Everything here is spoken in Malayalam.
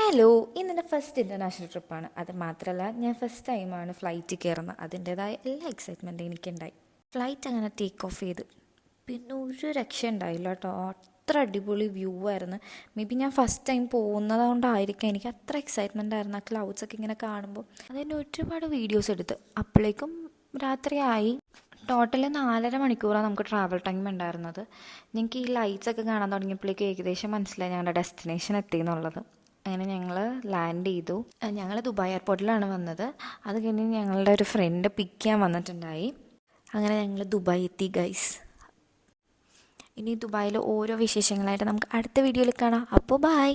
ഹലോ, ഇന്നെൻ്റെ ഫസ്റ്റ് ഇൻ്റർനാഷണൽ ട്രിപ്പാണ്. അത് മാത്രമല്ല, ഞാൻ ഫസ്റ്റ് ടൈമാണ് ഫ്ലൈറ്റിൽ കയറുന്നത്. അതിൻ്റേതായ എല്ലാ എക്സൈറ്റ്മെൻറ്റും എനിക്കുണ്ടായി. ഫ്ലൈറ്റ് അങ്ങനെ ടേക്ക് ഓഫ് ചെയ്ത് പിന്നെ ഒരു രക്ഷ ഉണ്ടായില്ല കേട്ടോ. അത്ര അടിപൊളി വ്യൂ ആയിരുന്നു. മേ ബി ഞാൻ ഫസ്റ്റ് ടൈം പോകുന്നത് കൊണ്ടായിരിക്കാം എനിക്ക് അത്ര എക്സൈറ്റ്മെൻ്റ് ആയിരുന്നു. ആ ക്ലൗഡ്സൊക്കെ ഇങ്ങനെ കാണുമ്പോൾ അതിൻ്റെ ഒരുപാട് വീഡിയോസ് എടുത്ത്. അപ്പോഴേക്കും രാത്രിയായി. ടോട്ടൽ 4.5 മണിക്കൂറാണ് നമുക്ക് ട്രാവൽ ടൈം ഉണ്ടായിരുന്നത്. ഞങ്ങൾക്ക് ഈ ലൈറ്റ്സൊക്കെ കാണാൻ തുടങ്ങിയപ്പോഴേക്കും ഏകദേശം മനസ്സിലായി ഞങ്ങളുടെ ഡെസ്റ്റിനേഷൻ എത്തി എന്നുള്ളത്. അങ്ങനെ ഞങ്ങൾ ലാൻഡ് ചെയ്തു. ഞങ്ങൾ ദുബായ് എയർപോർട്ടിലാണ് വന്നത്. അത് കഴിഞ്ഞ് ഞങ്ങളുടെ ഒരു ഫ്രണ്ട് പിക്ക് ചെയ്യാൻ വന്നിട്ടുണ്ടായി. അങ്ങനെ ഞങ്ങൾ ദുബായ് എത്തി ഗൈസ്. ഇനി ദുബായിൽ ഓരോ വിശേഷങ്ങളായിട്ട് നമുക്ക് അടുത്ത വീഡിയോയിൽ കാണാം. അപ്പോൾ ബൈ.